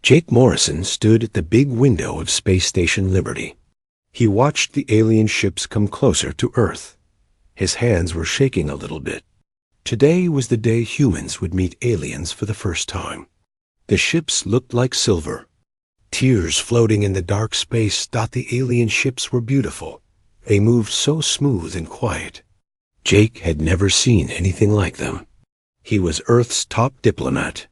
Jake Morrison stood at the big window of Space Station Liberty. He watched the alien ships come closer to Earth. His hands were shaking a little bit. Today was the day humans would meet aliens for the first time. The ships looked like silver. Tears floating in the dark space thought the alien ships were beautiful. They moved so smooth and quiet. Jake had never seen anything like them. He was Earth's top diplomat.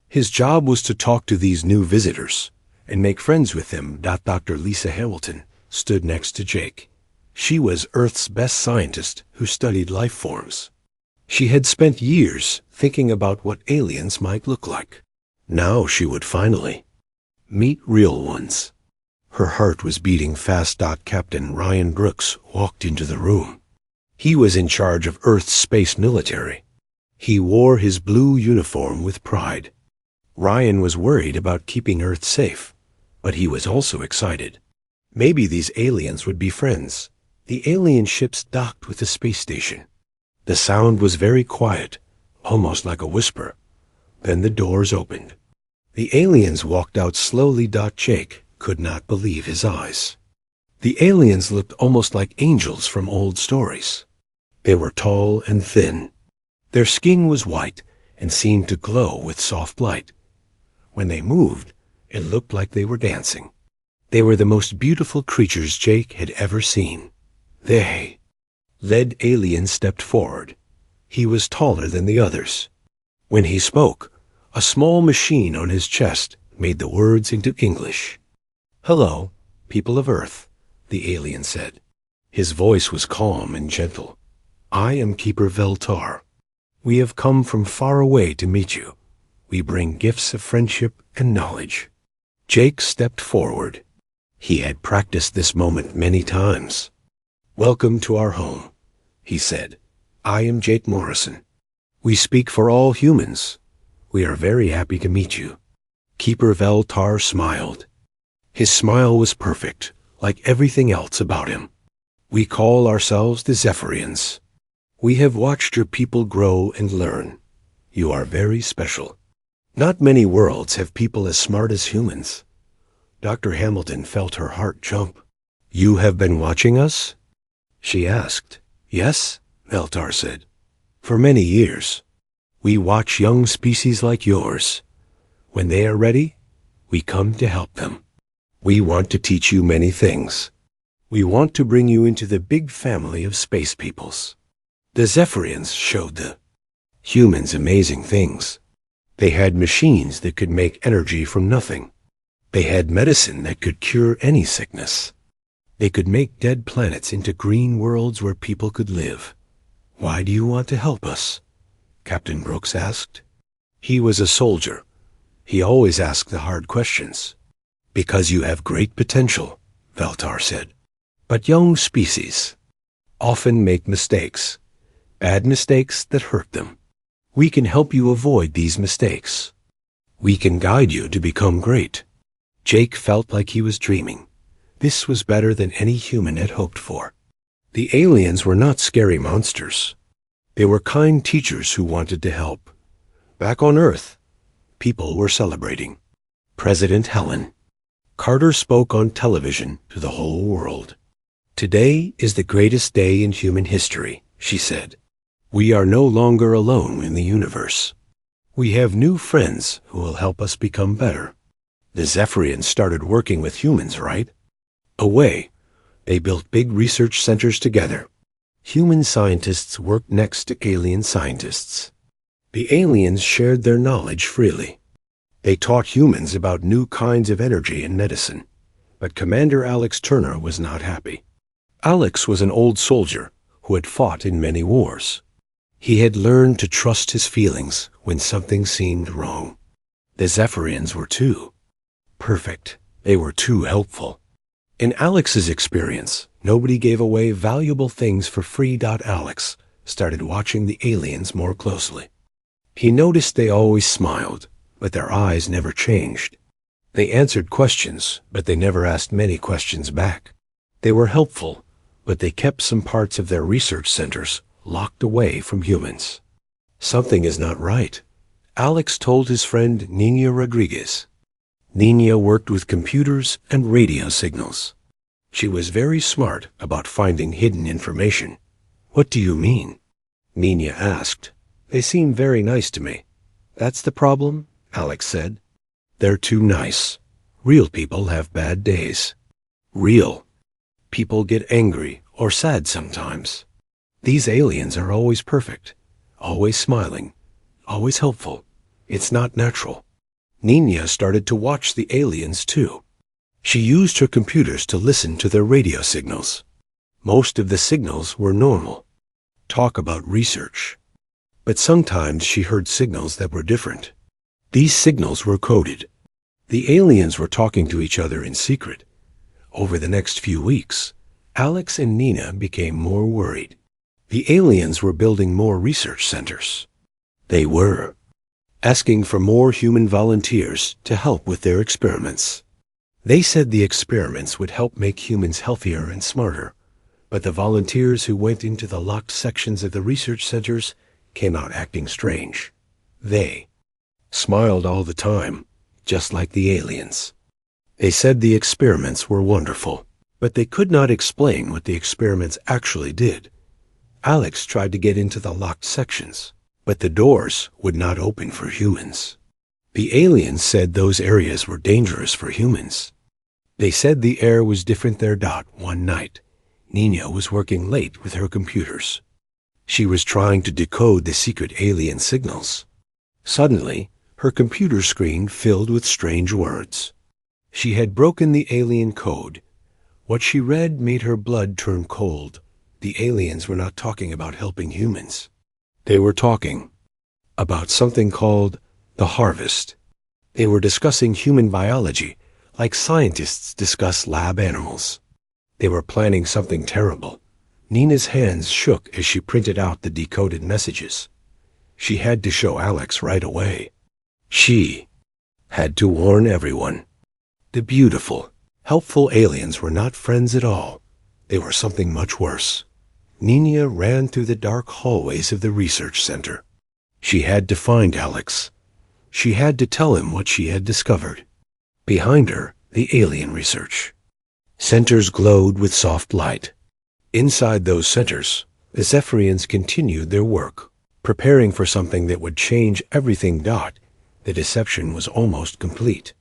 His job was to talk to these new visitors and make friends with them. Dr. Lisa Hamilton stood next to Jake. She was Earth's best scientist who studied life forms. She had spent years thinking about what aliens might look like. Now she would finally meet real ones. Her heart was beating fast. Captain Ryan Brooks walked into the room. He was in charge of Earth's space military. He wore his blue uniform with pride. Ryan was worried about keeping Earth safe, but he was also excited. Maybe these aliens would be friends. The alien ships docked with the space station. The sound was very quiet, almost like a whisper. Then the doors opened. The aliens walked out slowly. Jake could not believe his eyes. The aliens looked almost like angels from old stories. They were tall and thin. Their skin was white and seemed to glow with soft light. When they moved, it looked like they were dancing. They were the most beautiful creatures Jake had ever seen. They led alien stepped forward. He was taller than the others. When he spoke, a small machine on his chest made the words into English. "Hello, people of Earth," the alien said. His voice was calm and gentle. "I am Keeper Veltar. We have come from far away to meet you. We bring gifts of friendship and knowledge." Jake stepped forward. He had practiced this moment many times. "Welcome to our home," he said. "I am Jake Morrison. We speak for all humans. We are very happy to meet you." Keeper Veltar smiled. His smile was perfect, like everything else about him. "We call ourselves the Zephyrians. We have watched your people grow and learn. You are very special. Not many worlds have people as smart as humans." Dr. Hamilton felt her heart jump. "You have been watching us?" she asked. "Yes," Veltar said. "For many years. We watch young species like yours. When they are ready, we come to help them. We want to teach you many things. We want to bring you into the big family of space peoples." The Zephyrians showed the humans amazing things. They had machines that could make energy from nothing. They had medicine that could cure any sickness. They could make dead planets into green worlds where people could live. "Why do you want to help us?" Captain Brooks asked. He was a soldier. He always asked the hard questions. "Because you have great potential," Veltar said. "But young species often make mistakes, bad mistakes that hurt them. We can help you avoid these mistakes. We can guide you to become great." Jake felt like he was dreaming. This was better than any human had hoped for. The aliens were not scary monsters. They were kind teachers who wanted to help. Back on Earth, people were celebrating. President Helen Carter spoke on television to the whole world. "Today is the greatest day in human history," she said. "We are no longer alone in the universe. We have new friends who will help us become better." The Zephyrians started working with humans, right? Away, they built big research centers together. Human scientists worked next to alien scientists. The aliens shared their knowledge freely. They taught humans about new kinds of energy and medicine. But Commander Alex Turner was not happy. Alex was an old soldier who had fought in many wars. He had learned to trust his feelings when something seemed wrong. The Zephyrians were too perfect. They were too helpful. In Alex's experience, nobody gave away valuable things for free. Alex started watching the aliens more closely. He noticed they always smiled, but their eyes never changed. They answered questions, but they never asked many questions back. They were helpful, but they kept some parts of their research centers locked away from humans. "Something is not right," Alex told his friend Nina Rodriguez. Nina worked with computers and radio signals. She was very smart about finding hidden information. What do you mean? Nina asked. They seem very nice to me. That's the problem, Alex said. They're too nice. Real people have bad days. Real people get angry or sad sometimes. These aliens are always perfect, always smiling, always helpful. It's not natural. Nina started to watch the aliens too. She used her computers to listen to their radio signals. Most of the signals were normal. Talk about research. But sometimes she heard signals that were different. These signals were coded. The aliens were talking to each other in secret. Over the next few weeks, Alex and Nina became more worried. The aliens were building more research centers. They were asking for more human volunteers to help with their experiments. They said the experiments would help make humans healthier and smarter, but the volunteers who went into the locked sections of the research centers came out acting strange. They smiled all the time, just like the aliens. They said the experiments were wonderful, but they could not explain what the experiments actually did. Alex tried to get into the locked sections, but the doors would not open for humans. The aliens said those areas were dangerous for humans. They said the air was different there. One night, Nina was working late with her computers. She was trying to decode the secret alien signals. Suddenly, her computer screen filled with strange words. She had broken the alien code. What she read made her blood turn cold. The aliens were not talking about helping humans. They were talking about something called the harvest. They were discussing human biology, like scientists discuss lab animals. They were planning something terrible. Nina's hands shook as she printed out the decoded messages. She had to show Alex right away. She had to warn everyone. The beautiful, helpful aliens were not friends at all. They were something much worse. Nina ran through the dark hallways of the research center. She had to find Alex. She had to tell him what she had discovered. Behind her, the alien research centers glowed with soft light. Inside those centers, the Zephyrians continued their work, preparing for something that would change everything. The deception was almost complete.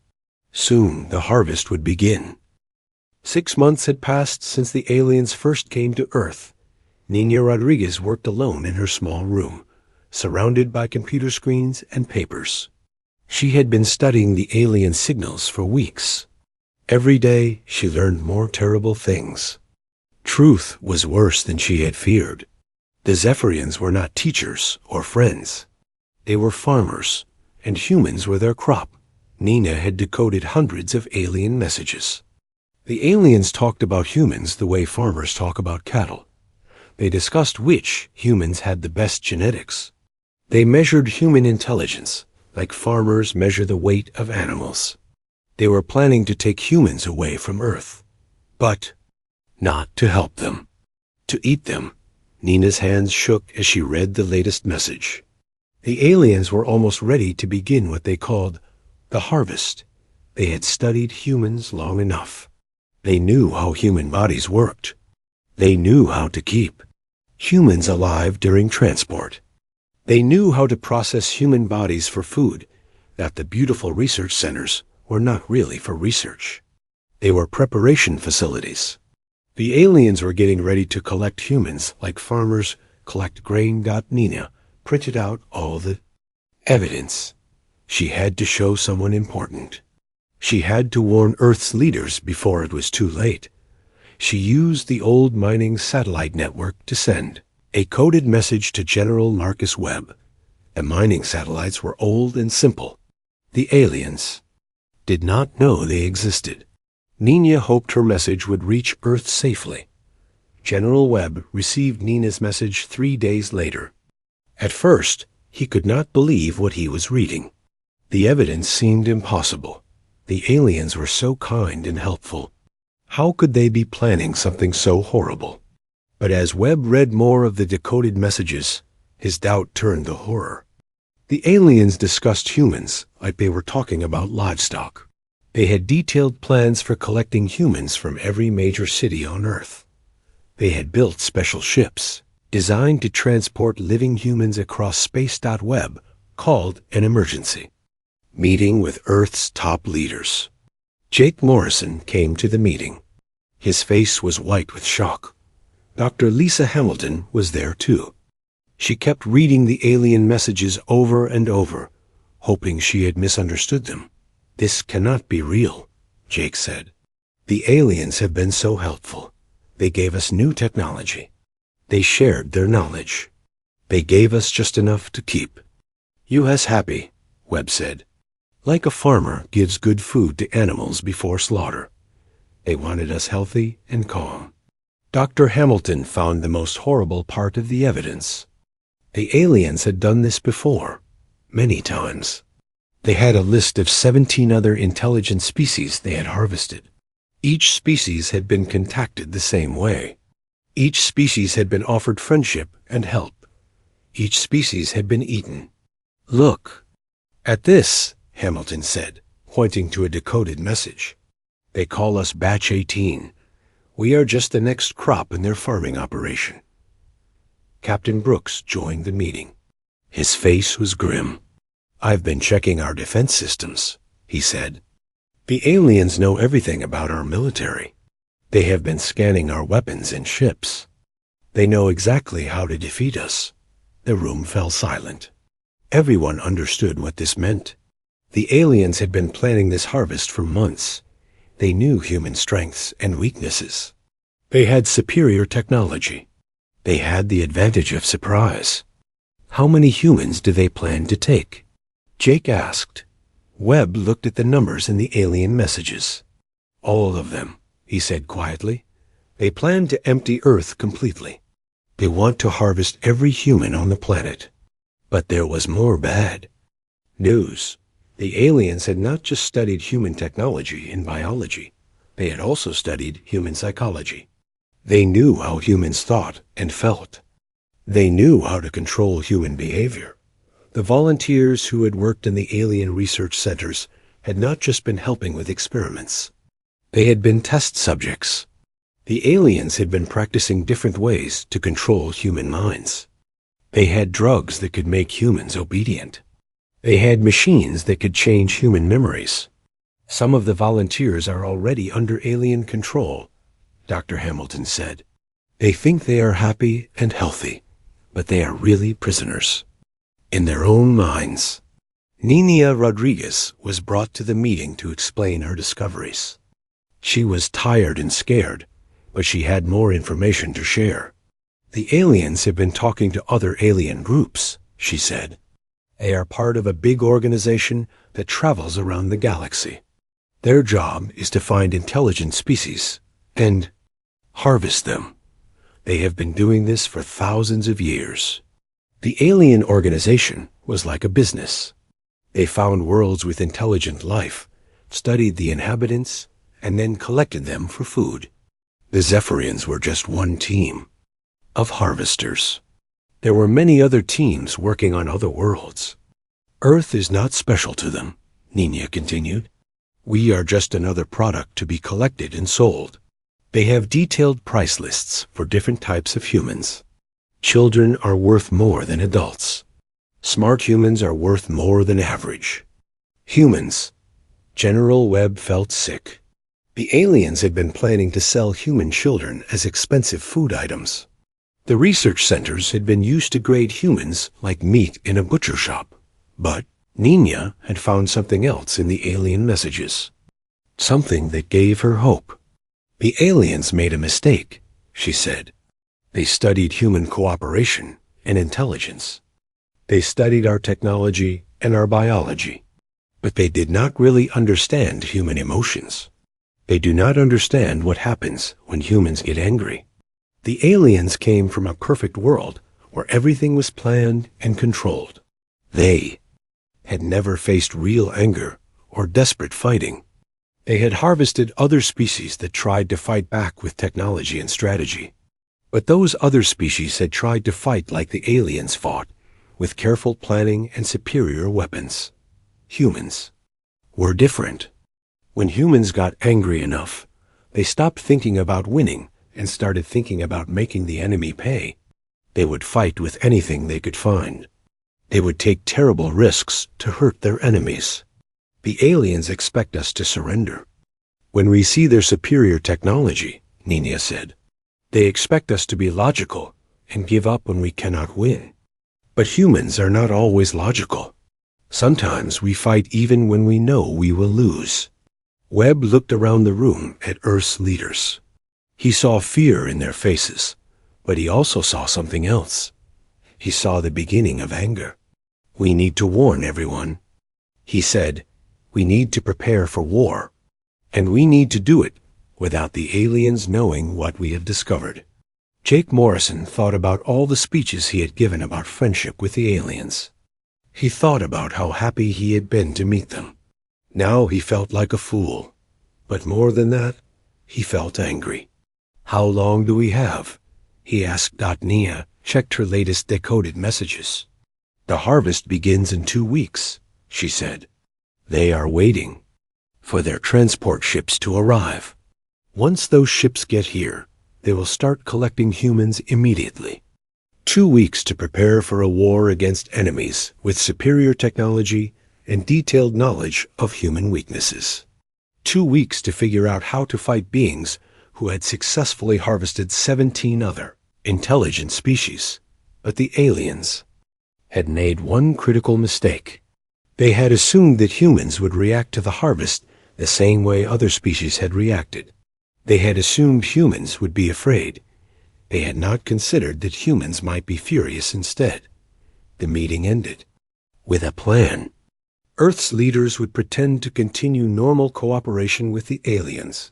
Soon the harvest would begin. 6 months had passed since the aliens first came to Earth. Nina Rodriguez worked alone in her small room, surrounded by computer screens and papers. She had been studying the alien signals for weeks. Every day she learned more terrible things. Truth was worse than she had feared. The Zephyrians were not teachers or friends. They were farmers, and humans were their crop. Nina had decoded hundreds of alien messages. The aliens talked about humans the way farmers talk about cattle. They discussed which humans had the best genetics. They measured human intelligence, like farmers measure the weight of animals. They were planning to take humans away from Earth, but not to help them, to eat them. Nina's hands shook as she read the latest message. The aliens were almost ready to begin what they called the harvest. They had studied humans long enough. They knew how human bodies worked. They knew how to keep humans alive during transport. They knew how to process human bodies for food, that the beautiful research centers were not really for research. They were preparation facilities. The aliens were getting ready to collect humans like farmers collect grain. Nina printed out all the evidence. She had to show someone important. She had to warn Earth's leaders before it was too late. She used the old mining satellite network to send a coded message to General Marcus Webb. The mining satellites were old and simple. The aliens did not know they existed. Nina hoped her message would reach Earth safely. General Webb received Nina's message 3 days later. At first, he could not believe what he was reading. The evidence seemed impossible. The aliens were so kind and helpful. How could they be planning something so horrible? But as Webb read more of the decoded messages, his doubt turned to horror. The aliens discussed humans like they were talking about livestock. They had detailed plans for collecting humans from every major city on Earth. They had built special ships, designed to transport living humans across space.web, called an emergency. Meeting with Earth's top leaders. Jake Morrison came to the meeting. His face was white with shock. Dr. Lisa Hamilton was there too. She kept reading the alien messages over and over, hoping she had misunderstood them. "This cannot be real," Jake said. "The aliens have been so helpful. They gave us new technology. They shared their knowledge. They gave us just enough to keep." "U.S. happy," Webb said. "Like a farmer gives good food to animals before slaughter. They wanted us healthy and calm." Dr. Hamilton found the most horrible part of the evidence. The aliens had done this before, many times. They had a list of 17 other intelligent species they had harvested. Each species had been contacted the same way. Each species had been offered friendship and help. Each species had been eaten. "Look at this," Hamilton said, pointing to a decoded message. "They call us Batch 18. We are just the next crop in their farming operation." Captain Brooks joined the meeting. His face was grim. "I've been checking our defense systems," he said. "The aliens know everything about our military. They have been scanning our weapons and ships. They know exactly how to defeat us." The room fell silent. Everyone understood what this meant. The aliens had been planning this harvest for months. They knew human strengths and weaknesses. They had superior technology. They had the advantage of surprise. "How many humans do they plan to take?" Jake asked. Webb looked at the numbers in the alien messages. "All of them," he said quietly. "They plan to empty Earth completely. They want to harvest every human on the planet." But there was more bad news. The aliens had not just studied human technology and biology. They had also studied human psychology. They knew how humans thought and felt. They knew how to control human behavior. The volunteers who had worked in the alien research centers had not just been helping with experiments. They had been test subjects. The aliens had been practicing different ways to control human minds. They had drugs that could make humans obedient. They had machines that could change human memories. "Some of the volunteers are already under alien control," Dr. Hamilton said. "They think they are happy and healthy, but they are really prisoners. In their own minds." Nina Rodriguez was brought to the meeting to explain her discoveries. She was tired and scared, but she had more information to share. "The aliens have been talking to other alien groups," she said. "They are part of a big organization that travels around the galaxy. Their job is to find intelligent species and harvest them. They have been doing this for thousands of years." The alien organization was like a business. They found worlds with intelligent life, studied the inhabitants, and then collected them for food. The Zephyrians were just one team of harvesters. There were many other teams working on other worlds. "Earth is not special to them," Nina continued. "We are just another product to be collected and sold. They have detailed price lists for different types of humans. Children are worth more than adults. Smart humans are worth more than average. Humans." General Webb felt sick. The aliens had been planning to sell human children as expensive food items. The research centers had been used to grade humans like meat in a butcher shop. But Nina had found something else in the alien messages. Something that gave her hope. "The aliens made a mistake," she said. "They studied human cooperation and intelligence. They studied our technology and our biology. But they did not really understand human emotions. They do not understand what happens when humans get angry. The aliens came from a perfect world where everything was planned and controlled. They had never faced real anger or desperate fighting. They had harvested other species that tried to fight back with technology and strategy. But those other species had tried to fight like the aliens fought, with careful planning and superior weapons. Humans were different. When humans got angry enough, they stopped thinking about winning and started thinking about making the enemy pay. They would fight with anything they could find. They would take terrible risks to hurt their enemies. The aliens expect us to surrender. When we see their superior technology, Nina said, they expect us to be logical and give up when we cannot win. But humans are not always logical. Sometimes we fight even when we know we will lose. Webb looked around the room at Earth's leaders. He saw fear in their faces, but he also saw something else. He saw the beginning of anger. We need to warn everyone. He said, we need to prepare for war, and we need to do it without the aliens knowing what we have discovered. Jake Morrison thought about all the speeches he had given about friendship with the aliens. He thought about how happy he had been to meet them. Now he felt like a fool. But more than that, he felt angry. How long do we have? He asked. Nia checked her latest decoded messages. The harvest begins in 2 weeks, she said. They are waiting for their transport ships to arrive. Once those ships get here, they will start collecting humans immediately. 2 weeks to prepare for a war against enemies with superior technology and detailed knowledge of human weaknesses. 2 weeks to figure out how to fight beings who had successfully harvested 17 other intelligent species. But the aliens had made one critical mistake. They had assumed that humans would react to the harvest the same way other species had reacted. They had assumed humans would be afraid. They had not considered that humans might be furious instead. The meeting ended with a plan. Earth's leaders would pretend to continue normal cooperation with the aliens.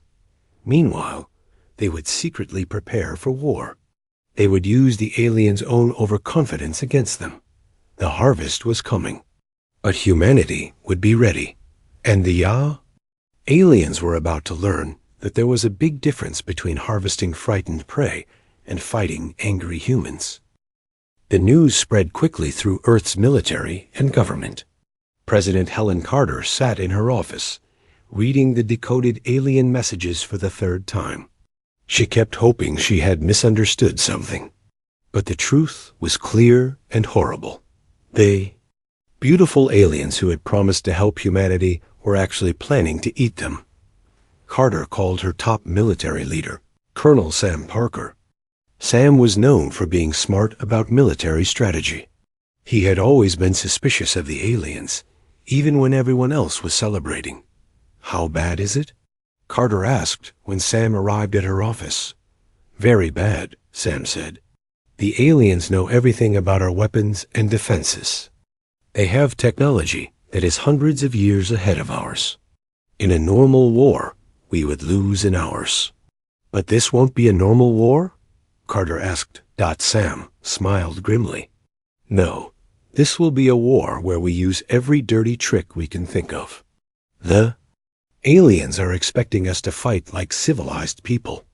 Meanwhile, they would secretly prepare for war. They would use the aliens' own overconfidence against them. The harvest was coming, but humanity would be ready. And the aliens were about to learn that there was a big difference between harvesting frightened prey and fighting angry humans. The news spread quickly through Earth's military and government. President Helen Carter sat in her office, reading the decoded alien messages for the 3rd time. She kept hoping she had misunderstood something. But the truth was clear and horrible. They, beautiful aliens who had promised to help humanity, were actually planning to eat them. Carter called her top military leader, Colonel Sam Parker. Sam was known for being smart about military strategy. He had always been suspicious of the aliens, even when everyone else was celebrating. How bad is it? Carter asked when Sam arrived at her office. Very bad, Sam said. The aliens know everything about our weapons and defenses. They have technology that is hundreds of years ahead of ours. In a normal war, we would lose in hours. But this won't be a normal war? Carter asked. Sam smiled grimly. No, this will be a war where we use every dirty trick we can think of. The aliens are expecting us to fight like civilized people.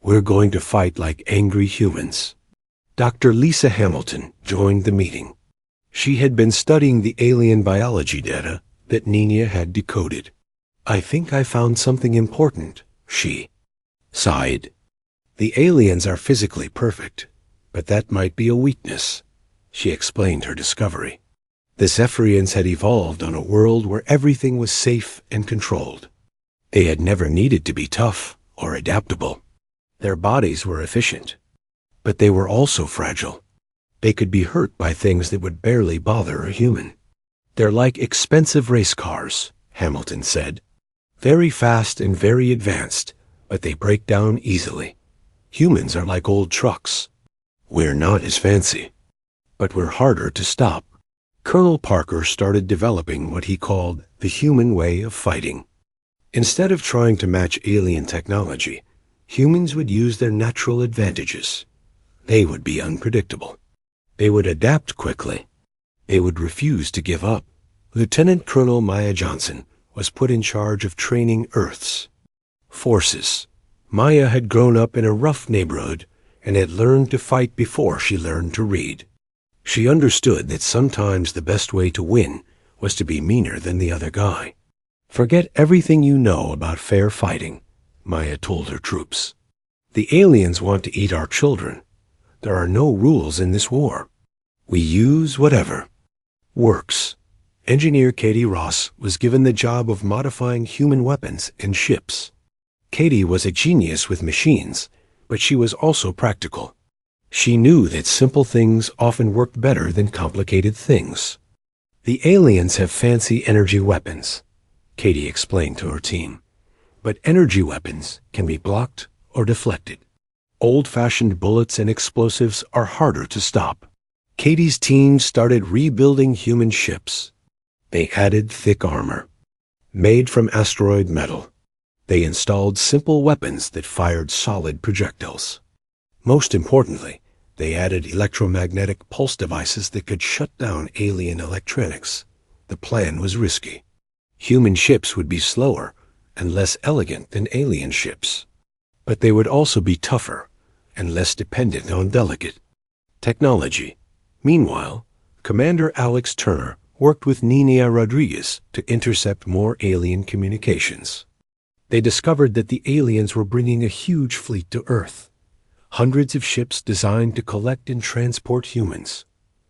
We're going to fight like angry humans. Dr. Lisa Hamilton joined the meeting. She had been studying the alien biology data that Nina had decoded. I think I found something important, she sighed. The aliens are physically perfect, but that might be a weakness. She explained her discovery. The Zephyrians had evolved on a world where everything was safe and controlled. They had never needed to be tough or adaptable. Their bodies were efficient, but they were also fragile. They could be hurt by things that would barely bother a human. They're like expensive race cars, Hamilton said. Very fast and very advanced, but they break down easily. Humans are like old trucks. We're not as fancy, but we're harder to stop. Colonel Parker started developing what he called the human way of fighting. Instead of trying to match alien technology, humans would use their natural advantages. They would be unpredictable. They would adapt quickly. They would refuse to give up. Lieutenant Colonel Maya Johnson was put in charge of training Earth's forces. Maya had grown up in a rough neighborhood and had learned to fight before she learned to read. She understood that sometimes the best way to win was to be meaner than the other guy. Forget everything you know about fair fighting, Maya told her troops. The aliens want to eat our children. There are no rules in this war. We use whatever works. Engineer Katie Ross was given the job of modifying human weapons and ships. Katie was a genius with machines, but she was also practical. She knew that simple things often worked better than complicated things. The aliens have fancy energy weapons, Katie explained to her team. But energy weapons can be blocked or deflected. Old-fashioned bullets and explosives are harder to stop. Katie's team started rebuilding human ships. They added thick armor, made from asteroid metal. They installed simple weapons that fired solid projectiles. Most importantly, they added electromagnetic pulse devices that could shut down alien electronics. The plan was risky. Human ships would be slower and less elegant than alien ships, but they would also be tougher and less dependent on delicate technology. Meanwhile, Commander Alex Turner worked with Nina Rodriguez to intercept more alien communications. They discovered that the aliens were bringing a huge fleet to Earth. Hundreds of ships designed to collect and transport humans.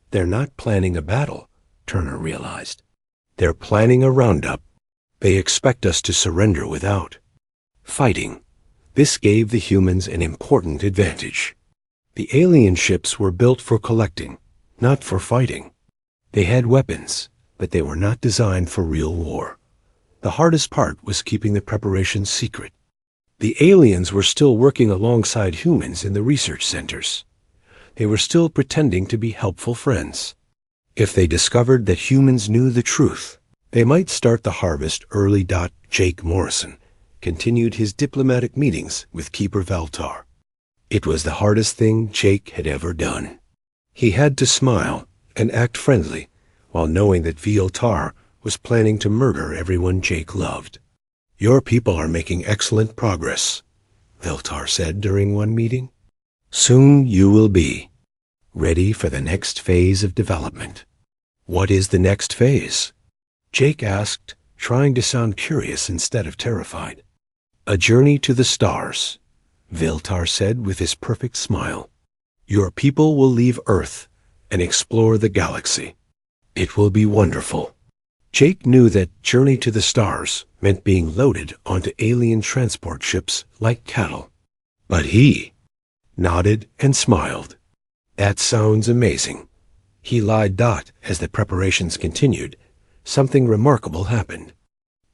They're not planning a battle, Turner realized. They're planning a roundup. They expect us to surrender without fighting. This gave the humans an important advantage. The alien ships were built for collecting, not for fighting. They had weapons, but they were not designed for real war. The hardest part was keeping the preparations secret. The aliens were still working alongside humans in the research centers. They were still pretending to be helpful friends. If they discovered that humans knew the truth, they might start the harvest early. Jake Morrison continued his diplomatic meetings with Keeper Valtar. It was the hardest thing Jake had ever done. He had to smile and act friendly while knowing that Valtar was planning to murder everyone Jake loved. Your people are making excellent progress, Valtar said during one meeting. Soon you will be ready for the next phase of development. What is the next phase? Jake asked, trying to sound curious instead of terrified. A journey to the stars, Valtar said with his perfect smile. Your people will leave Earth and explore the galaxy. It will be wonderful. Jake knew that journey to the stars meant being loaded onto alien transport ships like cattle. But he nodded and smiled. That sounds amazing. He lied. As the preparations continued, something remarkable happened.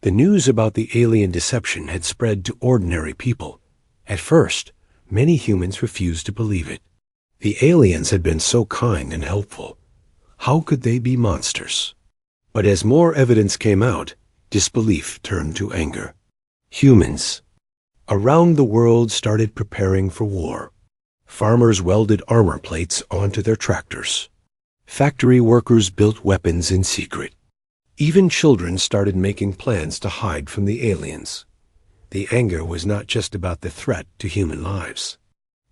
The news about the alien deception had spread to ordinary people. At first, many humans refused to believe it. The aliens had been so kind and helpful. How could they be monsters? But as more evidence came out, disbelief turned to anger. Humans around the world started preparing for war. Farmers welded armor plates onto their tractors. Factory workers built weapons in secret. Even children started making plans to hide from the aliens. The anger was not just about the threat to human lives.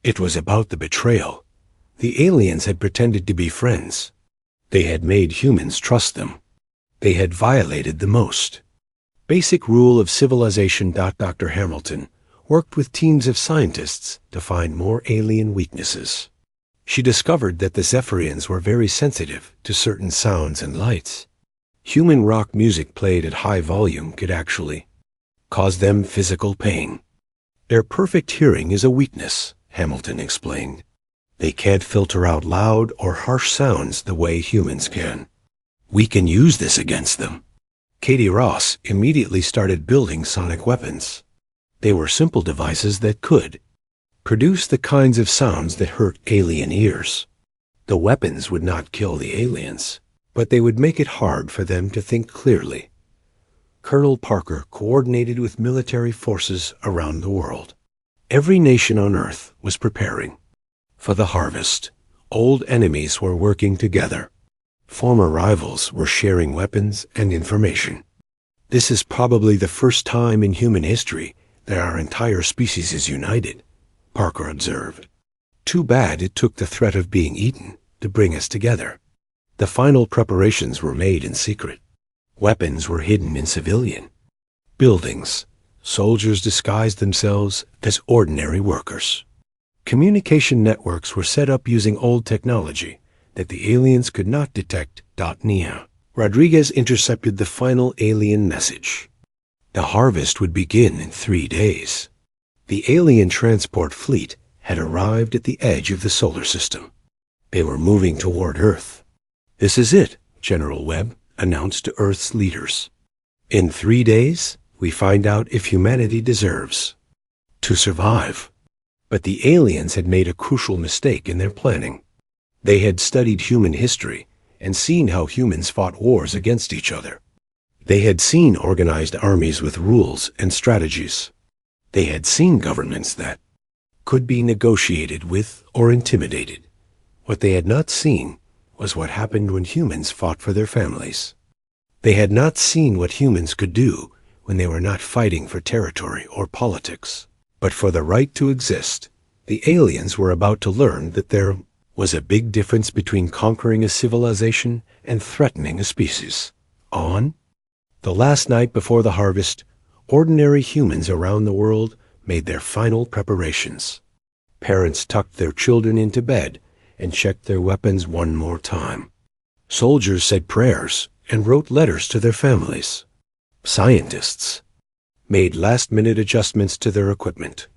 It was about the betrayal. The aliens had pretended to be friends. They had made humans trust them. They had violated the most basic rule of civilization. Dr. Hamilton worked with teams of scientists to find more alien weaknesses. She discovered that the Zephyrians were very sensitive to certain sounds and lights. Human rock music played at high volume could actually cause them physical pain. Their perfect hearing is a weakness, Hamilton explained. They can't filter out loud or harsh sounds the way humans can. We can use this against them. Katie Ross immediately started building sonic weapons. They were simple devices that could produce the kinds of sounds that hurt alien ears. The weapons would not kill the aliens, but they would make it hard for them to think clearly. Colonel Parker coordinated with military forces around the world. Every nation on Earth was preparing for the harvest. Old enemies were working together. Former rivals were sharing weapons and information. This is probably the first time in human history that our entire species is united, Parker observed. Too bad it took the threat of being eaten to bring us together. The final preparations were made in secret. Weapons were hidden in civilian buildings. Soldiers disguised themselves as ordinary workers. Communication networks were set up using old technology that the aliens could not detect. Nia. Rodriguez intercepted the final alien message. The harvest would begin in 3 days. The alien transport fleet had arrived at the edge of the solar system. They were moving toward Earth. "This is it," General Webb announced to Earth's leaders. "In 3 days, we find out if humanity deserves to survive." But the aliens had made a crucial mistake in their planning. They had studied human history and seen how humans fought wars against each other. They had seen organized armies with rules and strategies. They had seen governments that could be negotiated with or intimidated. What they had not seen was what happened when humans fought for their families. They had not seen what humans could do when they were not fighting for territory or politics, but for the right to exist. The aliens were about to learn that there was a big difference between conquering a civilization and threatening a species. On the last night before the harvest, ordinary humans around the world made their final preparations. Parents tucked their children into bed and checked their weapons one more time. Soldiers said prayers and wrote letters to their families. Scientists made last-minute adjustments to their equipment.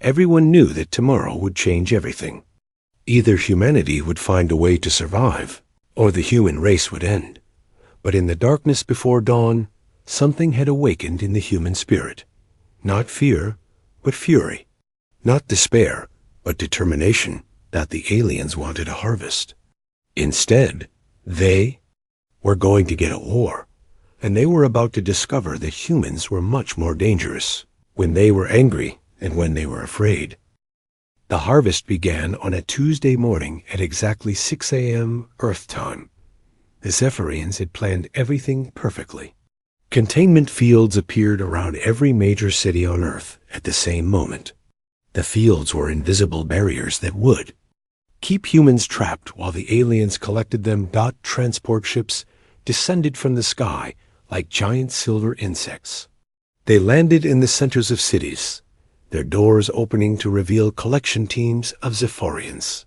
Everyone knew that tomorrow would change everything. Either humanity would find a way to survive, or the human race would end. But in the darkness before dawn, something had awakened in the human spirit. Not fear, but fury. Not despair, but determination that the aliens wanted a harvest. Instead, they were going to get a war, and they were about to discover that humans were much more dangerous when they were angry and when they were afraid. The harvest began on a Tuesday morning at exactly 6 a.m. Earth time. The Zephyrians had planned everything perfectly. Containment fields appeared around every major city on Earth at the same moment. The fields were invisible barriers that would keep humans trapped while the aliens collected them. Transport ships descended from the sky like giant silver insects. They landed in the centers of cities, their doors opening to reveal collection teams of Zephyrians.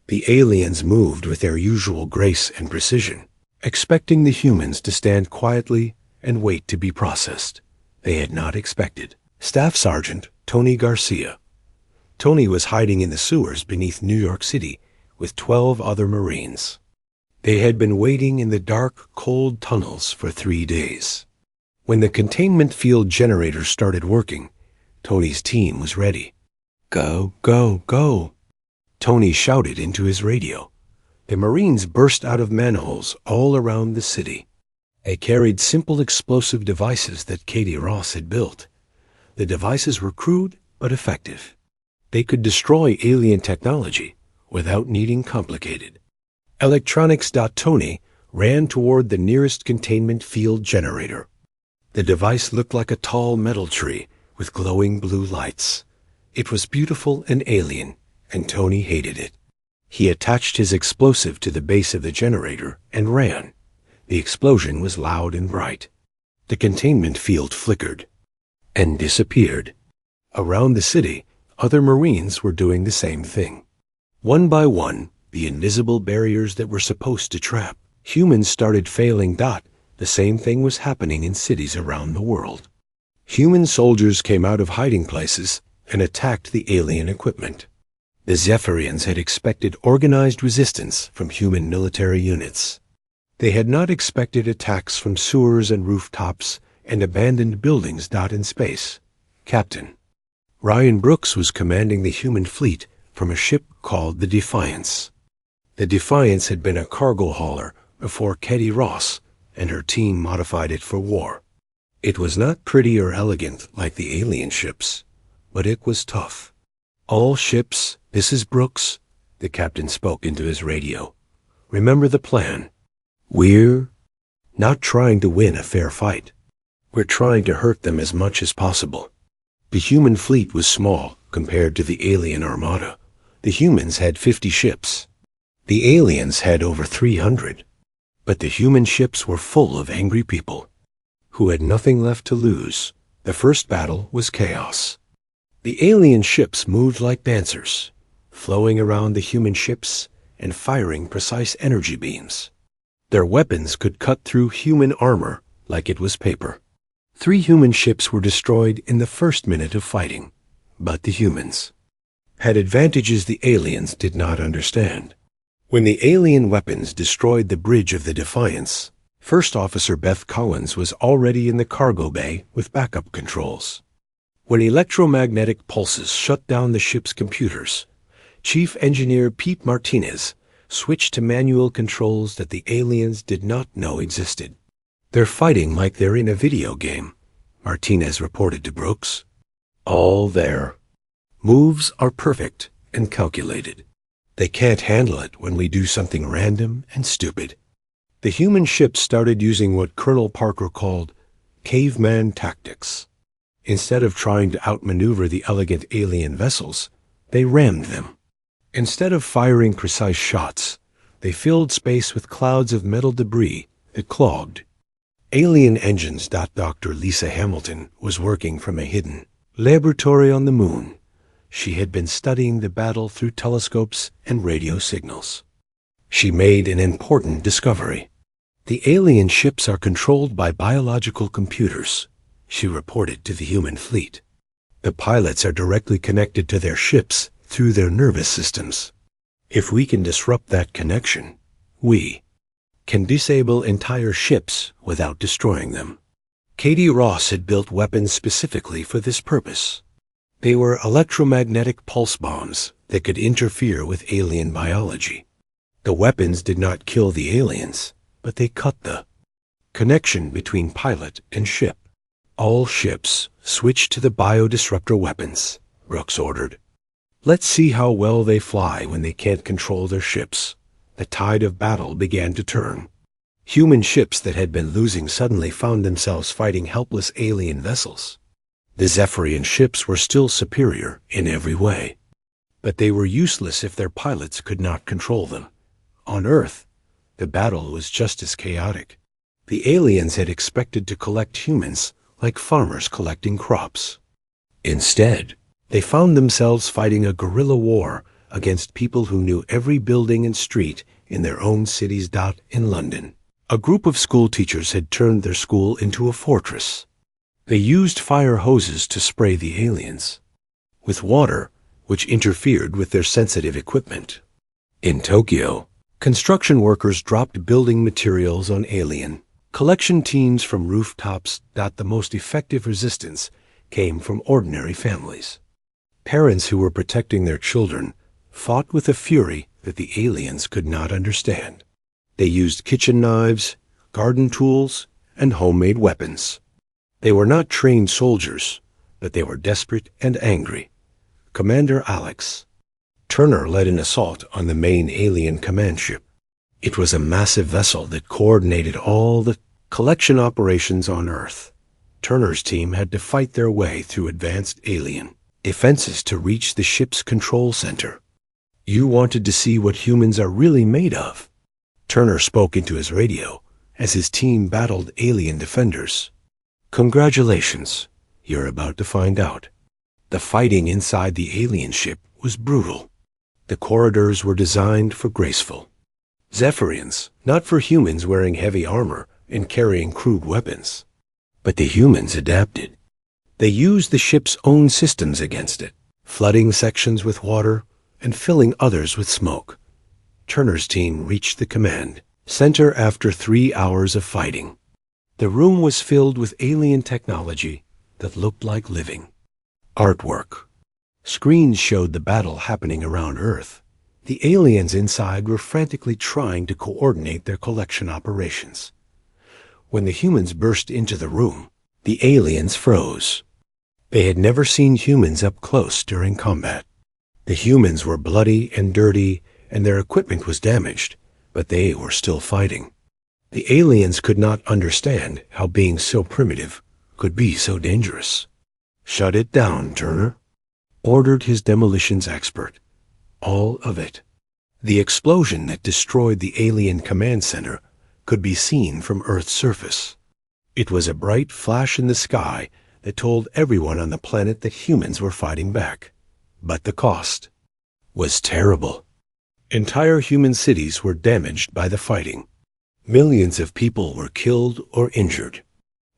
The aliens moved with their usual grace and precision, expecting the humans to stand quietly and wait to be processed. They had not expected Staff Sergeant Tony Garcia. Tony was hiding in the sewers beneath New York City with 12 other Marines. They had been waiting in the dark, cold tunnels for 3 days. When the containment field generator started working, Tony's team was ready. "Go, go, go!" Tony shouted into his radio. The Marines burst out of manholes all around the city. They carried simple explosive devices that Katie Ross had built. The devices were crude but effective. They could destroy alien technology without needing complicated electronics. Tony ran toward the nearest containment field generator. The device looked like a tall metal tree with glowing blue lights. It was beautiful and alien, and Tony hated it. He attached his explosive to the base of the generator and ran. The explosion was loud and bright. The containment field flickered and disappeared. Around the city, other Marines were doing the same thing. One by one, the invisible barriers that were supposed to trap humans started failing. The same thing was happening in cities around the world. Human soldiers came out of hiding places and attacked the alien equipment. The Zephyrians had expected organized resistance from human military units. They had not expected attacks from sewers and rooftops and abandoned buildings. In space, Captain Ryan Brooks was commanding the human fleet from a ship called the Defiance. The Defiance had been a cargo hauler before Katie Ross and her team modified it for war. It was not pretty or elegant like the alien ships, but it was tough. "All ships, this is Brooks," the captain spoke into his radio. "Remember the plan. We're not trying to win a fair fight. We're trying to hurt them as much as possible." The human fleet was small compared to the alien armada. The humans had 50 ships. The aliens had over 300. But the human ships were full of angry people who had nothing left to lose The first battle was chaos. The alien ships moved like dancers, flowing around the human ships and firing precise energy beams. Their weapons could cut through human armor like it was paper. 3 human ships were destroyed in the first minute of fighting, but the humans had advantages the aliens did not understand. When the alien weapons destroyed the bridge of the Defiance, First Officer Beth Collins was already in the cargo bay with backup controls. When electromagnetic pulses shut down the ship's computers, Chief Engineer Pete Martinez switched to manual controls that the aliens did not know existed. "They're fighting like they're in a video game," Martinez reported to Brooks. "All there. Moves are perfect and calculated. They can't handle it when we do something random and stupid." The human ships started using what Colonel Parker called caveman tactics. Instead of trying to outmaneuver the elegant alien vessels, they rammed them. Instead of firing precise shots, they filled space with clouds of metal debris that clogged. Alien engines. Dr. Lisa Hamilton was working from a hidden laboratory on the moon. She had been studying the battle through telescopes and radio signals. She made an important discovery. "The alien ships are controlled by biological computers," she reported to the human fleet. "The pilots are directly connected to their ships through their nervous systems. If we can disrupt that connection, we can disable entire ships without destroying them." Katie Ross had built weapons specifically for this purpose. They were electromagnetic pulse bombs that could interfere with alien biology. The weapons did not kill the aliens, but they cut the connection between pilot and ship. "All ships switch to the biodisruptor weapons," Brooks ordered. "Let's see how well they fly when they can't control their ships." The tide of battle began to turn. Human ships that had been losing suddenly found themselves fighting helpless alien vessels. The Zephyrian ships were still superior in every way, but they were useless if their pilots could not control them. On Earth, the battle was just as chaotic. The aliens had expected to collect humans like farmers collecting crops. Instead, they found themselves fighting a guerrilla war against people who knew every building and street in their own cities. In London, a group of school teachers had turned their school into a fortress. They used fire hoses to spray the aliens with water, which interfered with their sensitive equipment. In Tokyo, construction workers dropped building materials on alien collection teams from rooftops. The most effective resistance came from ordinary families. Parents who were protecting their children fought with a fury that the aliens could not understand. They used kitchen knives, garden tools, and homemade weapons. They were not trained soldiers, but they were desperate and angry. Commander Alex Turner led an assault on the main alien command ship. It was a massive vessel that coordinated all the collection operations on Earth. Turner's team had to fight their way through advanced alien defenses to reach the ship's control center. "You wanted to see what humans are really made of," Turner spoke into his radio as his team battled alien defenders. "Congratulations, you're about to find out." The fighting inside the alien ship was brutal. The corridors were designed for graceful Zephyrians, not for humans wearing heavy armor and carrying crude weapons. But the humans adapted. They used the ship's own systems against it, flooding sections with water and filling others with smoke. Turner's team reached the command center after 3 hours of fighting. The room was filled with alien technology that looked like living artwork. Screens showed the battle happening around Earth. The aliens inside were frantically trying to coordinate their collection operations. When the humans burst into the room, the aliens froze. They had never seen humans up close during combat. The humans were bloody and dirty, and their equipment was damaged, but they were still fighting. The aliens could not understand how being so primitive could be so dangerous. "Shut it down, Turner," ordered his demolitions expert. All of it. The explosion that destroyed the alien command center could be seen from Earth's surface. It was a bright flash in the sky that told everyone on the planet that humans were fighting back. But the cost was terrible. Entire human cities were damaged by the fighting. Millions of people were killed or injured.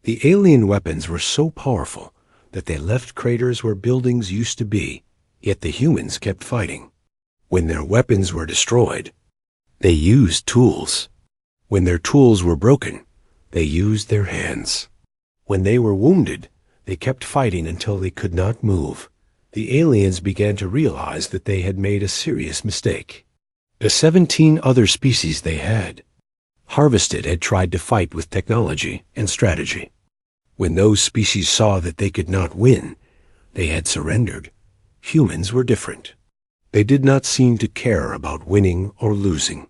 The alien weapons were so powerful that they left craters where buildings used to be, yet the humans kept fighting. When their weapons were destroyed, they used tools. When their tools were broken, they used their hands. When they were wounded, they kept fighting until they could not move. The aliens began to realize that they had made a serious mistake. The 17 other species they had harvested had tried to fight with technology and strategy. When those species saw that they could not win, they had surrendered. Humans were different. They did not seem to care about winning or losing.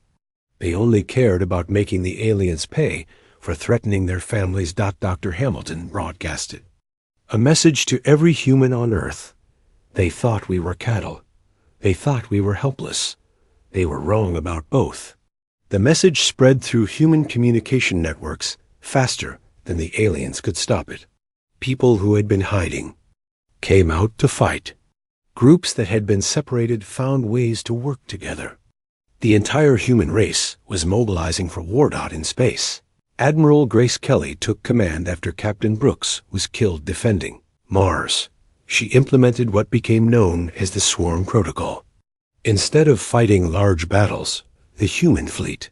They only cared about making the aliens pay for threatening their families. Dr. Hamilton broadcasted a message to every human on Earth. They thought we were cattle. They thought we were helpless. They were wrong about both. The message spread through human communication networks faster than the aliens could stop it. People who had been hiding came out to fight. Groups that had been separated found ways to work together. The entire human race was mobilizing for war. In space, Admiral Grace Kelly took command after Captain Brooks was killed defending Mars. She implemented what became known as the Swarm Protocol. Instead of fighting large battles, the human fleet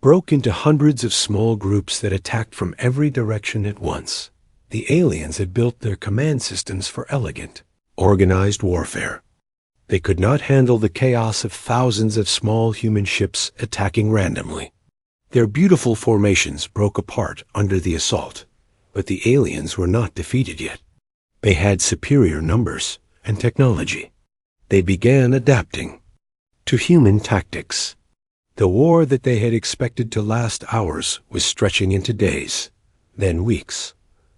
broke into hundreds of small groups that attacked from every direction at once. The aliens had built their command systems for elegant, organized warfare. They could not handle the chaos of thousands of small human ships attacking randomly. Their beautiful formations broke apart under the assault, but the aliens were not defeated yet. They had superior numbers and technology. They began adapting to human tactics. The war that they had expected to last hours was stretching into days, then weeks.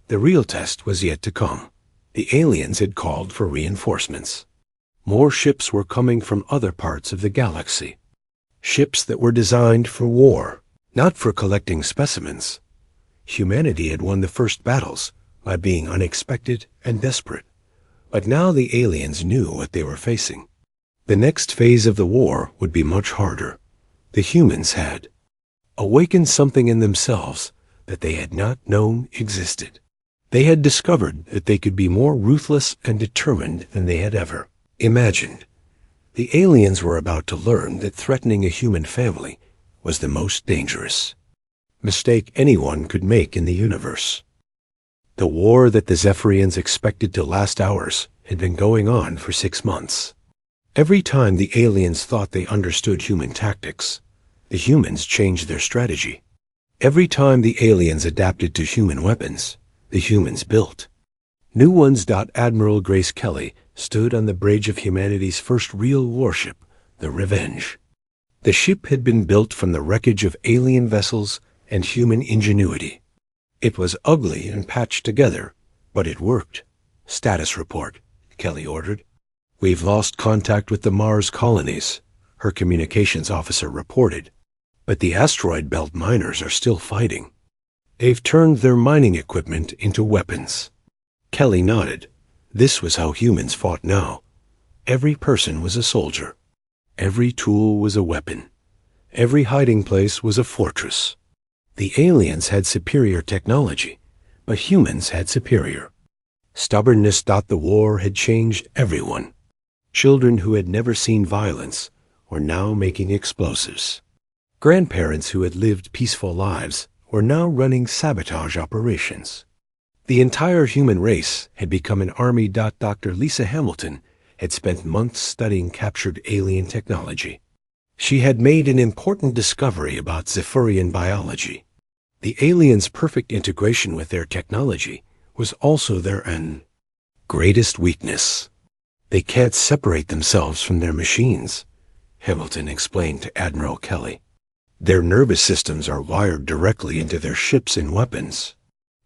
The real test was yet to come. The aliens had called for reinforcements. More ships were coming from other parts of the galaxy. Ships that were designed for war, not for collecting specimens. Humanity had won the first battles by being unexpected and desperate. But now the aliens knew what they were facing. The next phase of the war would be much harder. The humans had awakened something in themselves that they had not known existed. They had discovered that they could be more ruthless and determined than they had ever imagined. The aliens were about to learn that threatening a human family was the most dangerous mistake anyone could make in the universe. The war that the Zephyrians expected to last hours had been going on for 6 months. Every time the aliens thought they understood human tactics, the humans changed their strategy. Every time the aliens adapted to human weapons, the humans built new ones. Admiral Grace Kelly stood on the bridge of humanity's first real warship, the Revenge. The ship had been built from the wreckage of alien vessels and human ingenuity. It was ugly and patched together, but it worked. "Status report," Kelly ordered. "We've lost contact with the Mars colonies," her communications officer reported. "But the asteroid belt miners are still fighting. They've turned their mining equipment into weapons." Kelly nodded. This was how humans fought now. Every person was a soldier. Every tool was a weapon. Every hiding place was a fortress. The aliens had superior technology, but humans had superior stubbornness. The war had changed everyone. Children who had never seen violence were now making explosives. Grandparents who had lived peaceful lives were now running sabotage operations. The entire human race had become an army. Dr. Lisa Hamilton had spent months studying captured alien technology. She had made an important discovery about Zephyrian biology. The aliens' perfect integration with their technology was also their greatest weakness. "They can't separate themselves from their machines," Hamilton explained to Admiral Kelly. "Their nervous systems are wired directly into their ships and weapons.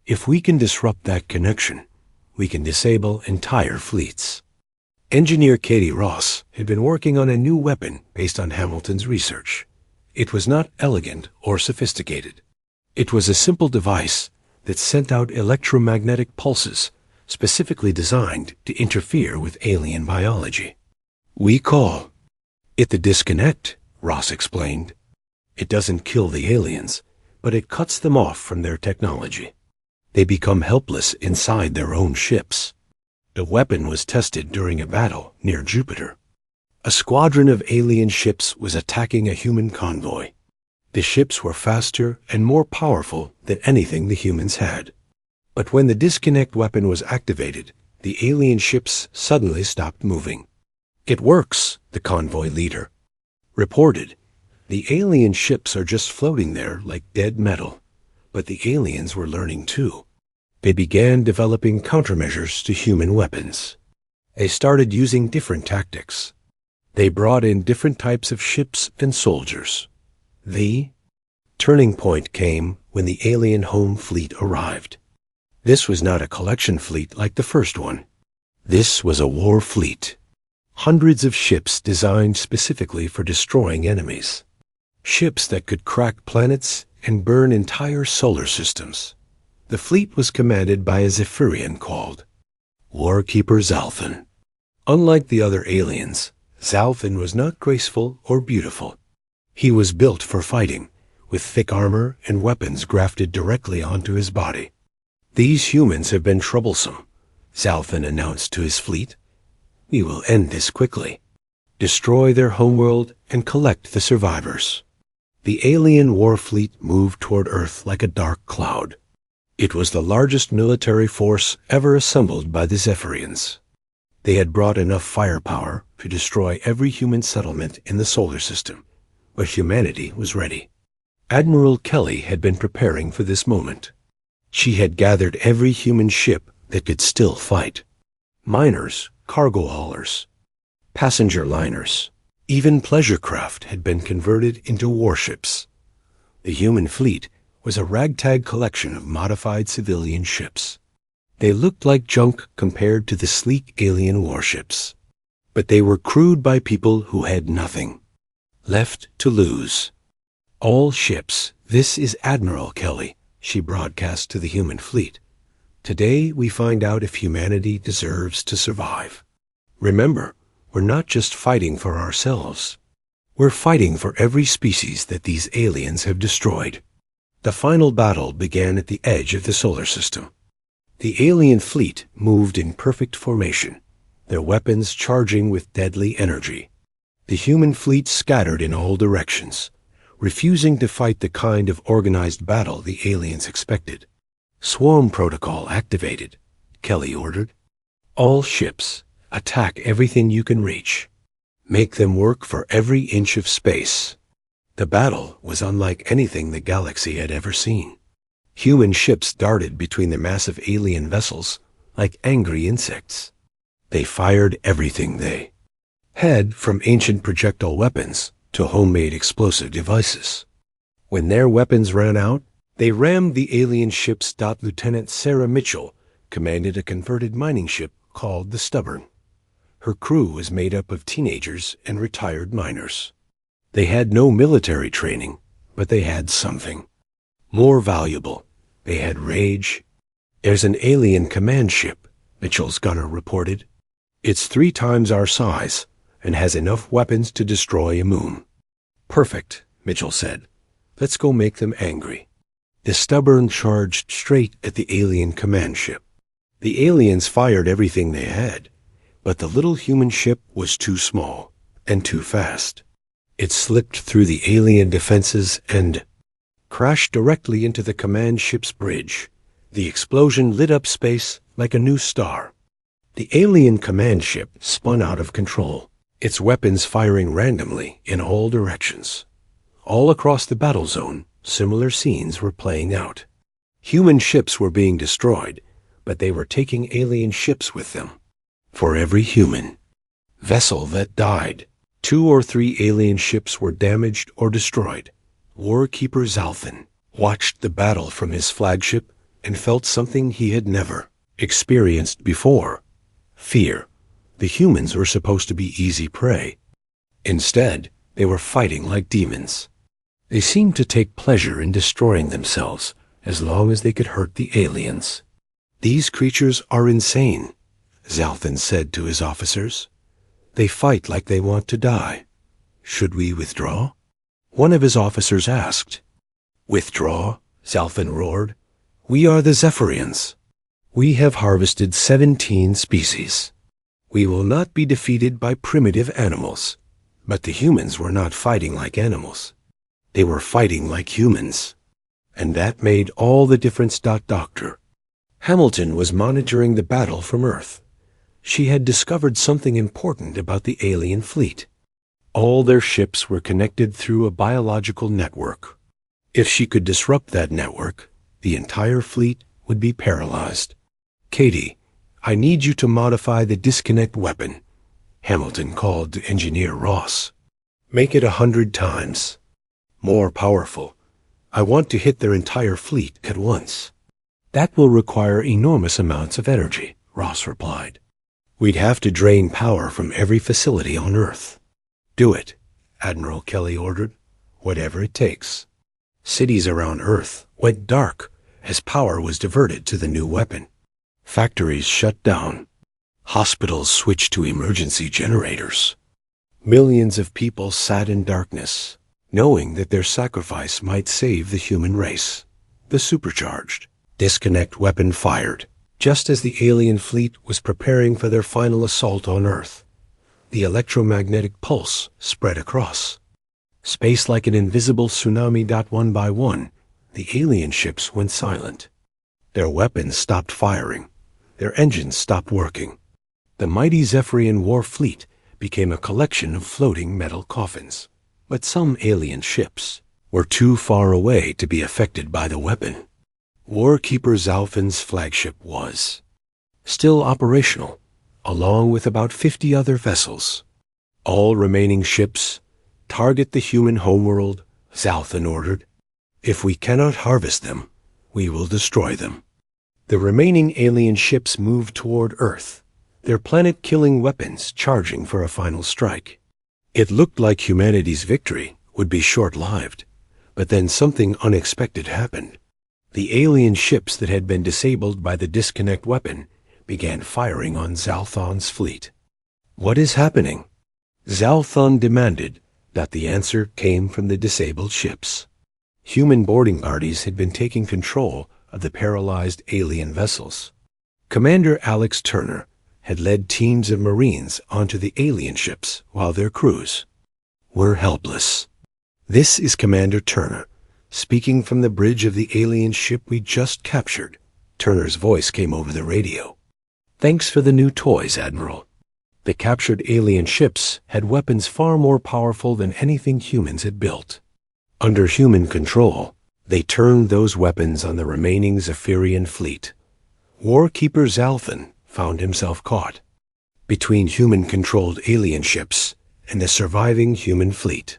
If we can disrupt that connection, we can disable entire fleets." Engineer Katie Ross had been working on a new weapon based on Hamilton's research. It was not elegant or sophisticated. It was a simple device that sent out electromagnetic pulses specifically designed to interfere with alien biology. We call it the disconnect, Ross explained. It doesn't kill the aliens, but it cuts them off from their technology. They become helpless inside their own ships. The weapon was tested during a battle near Jupiter. A squadron of alien ships was attacking a human convoy. The ships were faster and more powerful than anything the humans had. But when the disconnect weapon was activated, the alien ships suddenly stopped moving. It works, the convoy leader reported. The alien ships are just floating there like dead metal. But the aliens were learning too. They began developing countermeasures to human weapons. They started using different tactics. They brought in different types of ships and soldiers. The turning point came when the alien home fleet arrived. This was not a collection fleet like the first one. This was a war fleet. Hundreds of ships designed specifically for destroying enemies. Ships that could crack planets and burn entire solar systems. The fleet was commanded by a Zephyrian called Warkeeper Zalthan. Unlike the other aliens, Zalthan was not graceful or beautiful. He was built for fighting, with thick armor and weapons grafted directly onto his body. These humans have been troublesome, Zalthan announced to his fleet. We will end this quickly. Destroy their homeworld and collect the survivors. The alien war fleet moved toward Earth like a dark cloud. It was the largest military force ever assembled by the Zephyrians. They had brought enough firepower to destroy every human settlement in the solar system, but humanity was ready. Admiral Kelly had been preparing for this moment. She had gathered every human ship that could still fight. Miners, cargo haulers, passenger liners, even pleasure craft had been converted into warships. The human fleet was a ragtag collection of modified civilian ships. They looked like junk compared to the sleek alien warships. But they were crewed by people who had nothing left to lose. All ships, this is Admiral Kelly, she broadcast to the human fleet. Today we find out if humanity deserves to survive. Remember, we're not just fighting for ourselves. We're fighting for every species that these aliens have destroyed. The final battle began at the edge of the solar system. The alien fleet moved in perfect formation, their weapons charging with deadly energy. The human fleet scattered in all directions, refusing to fight the kind of organized battle the aliens expected. Swarm protocol activated, Kelly ordered. All ships, attack everything you can reach. Make them work for every inch of space. The battle was unlike anything the galaxy had ever seen. Human ships darted between the massive alien vessels like angry insects. They fired everything they had, from ancient projectile weapons to homemade explosive devices. When their weapons ran out, they rammed the alien ships. Lieutenant Sarah Mitchell commanded a converted mining ship called the Stubborn. Her crew was made up of teenagers and retired miners. They had no military training, but they had something more valuable. They had rage. There's an alien command ship, Mitchell's gunner reported. It's 3 times our size and has enough weapons to destroy a moon. Perfect, Mitchell said. Let's go make them angry. The Stubborn charged straight at the alien command ship. The aliens fired everything they had, but the little human ship was too small and too fast. It slipped through the alien defenses and crashed directly into the command ship's bridge. The explosion lit up space like a new star. The alien command ship spun out of control, its weapons firing randomly in all directions. All across the battle zone, similar scenes were playing out. Human ships were being destroyed, but they were taking alien ships with them. For every human vessel that died, 2 or 3 alien ships were damaged or destroyed. Warkeeper Zalthan watched the battle from his flagship and felt something he had never experienced before. Fear. The humans were supposed to be easy prey. Instead, they were fighting like demons. They seemed to take pleasure in destroying themselves as long as they could hurt the aliens. "These creatures are insane," Zalthan said to his officers. "They fight like they want to die. Should we withdraw?" One of his officers asked. "Withdraw?" Zalthan roared. "We are the Zephyrians. We have harvested 17 species. We will not be defeated by primitive animals." But the humans were not fighting like animals. They were fighting like humans. And that made all the difference. Doctor Hamilton was monitoring the battle from Earth. She had discovered something important about the alien fleet. All their ships were connected through a biological network. If she could disrupt that network, the entire fleet would be paralyzed. "Katie, I need you to modify the disconnect weapon," Hamilton called to Engineer Ross. "Make it 100 times. More powerful. I want to hit their entire fleet at once." "That will require enormous amounts of energy," Ross replied. "We'd have to drain power from every facility on Earth." "Do it," Admiral Kelly ordered. "Whatever it takes." Cities around Earth went dark as power was diverted to the new weapon. Factories shut down. Hospitals switched to emergency generators. Millions of people sat in darkness, knowing that their sacrifice might save the human race. The supercharged disconnect weapon fired, just as the alien fleet was preparing for their final assault on Earth. The electromagnetic pulse spread across space like an invisible tsunami. One by one, the alien ships went silent. Their weapons stopped firing. Their engines stopped working. The mighty Zephyrian war fleet became a collection of floating metal coffins. But some alien ships were too far away to be affected by the weapon. Warkeeper Zalthan's flagship was still operational, along with about 50 other vessels. "All remaining ships, target the human homeworld," Zalthan ordered. "If we cannot harvest them, we will destroy them." The remaining alien ships moved toward Earth, their planet-killing weapons charging for a final strike. It looked like humanity's victory would be short-lived, but then something unexpected happened. The alien ships that had been disabled by the disconnect weapon began firing on Zalthan's fleet. "What is happening?" Zalthan demanded. That the answer came from the disabled ships. Human boarding parties had been taking control of the paralyzed alien vessels. Commander Alex Turner had led teams of Marines onto the alien ships while their crews were helpless. "This is Commander Turner, speaking from the bridge of the alien ship we just captured." Turner's voice came over the radio. "Thanks for the new toys, Admiral." The captured alien ships had weapons far more powerful than anything humans had built. Under human control, they turned those weapons on the remaining Zephyrian fleet. Warkeeper Zalthan found himself caught between human-controlled alien ships and the surviving human fleet.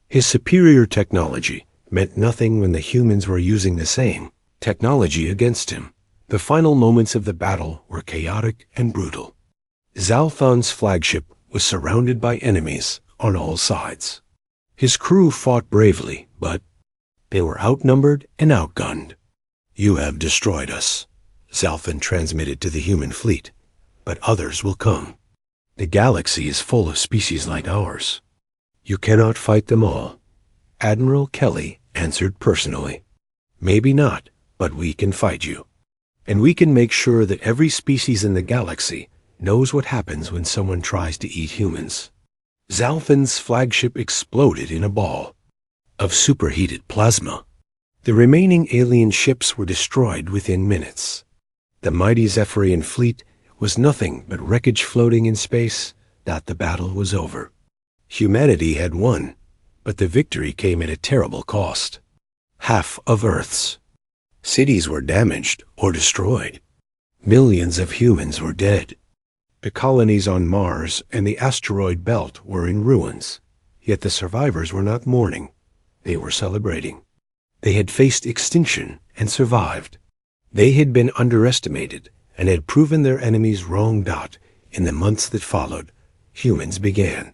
His superior technology meant nothing when the humans were using the same technology against him. The final moments of the battle were chaotic and brutal. Zalthan's flagship was surrounded by enemies on all sides. His crew fought bravely, but they were outnumbered and outgunned. "You have destroyed us," Zalthan transmitted to the human fleet, "but others will come. The galaxy is full of species like ours. You cannot fight them all." Admiral Kelly answered personally. "Maybe not, but we can fight you. And we can make sure that every species in the galaxy knows what happens when someone tries to eat humans." Zalthan's flagship exploded in a ball of superheated plasma. The remaining alien ships were destroyed within minutes. The mighty Zephyrian fleet was nothing but wreckage floating in space. The battle was over. Humanity had won, but the victory came at a terrible cost. Half of Earth's cities were damaged or destroyed. Millions of humans were dead. The colonies on Mars and the asteroid belt were in ruins, yet the survivors were not mourning. They were celebrating. They had faced extinction and survived. They had been underestimated and had proven their enemies wrong. In the months that followed, humans began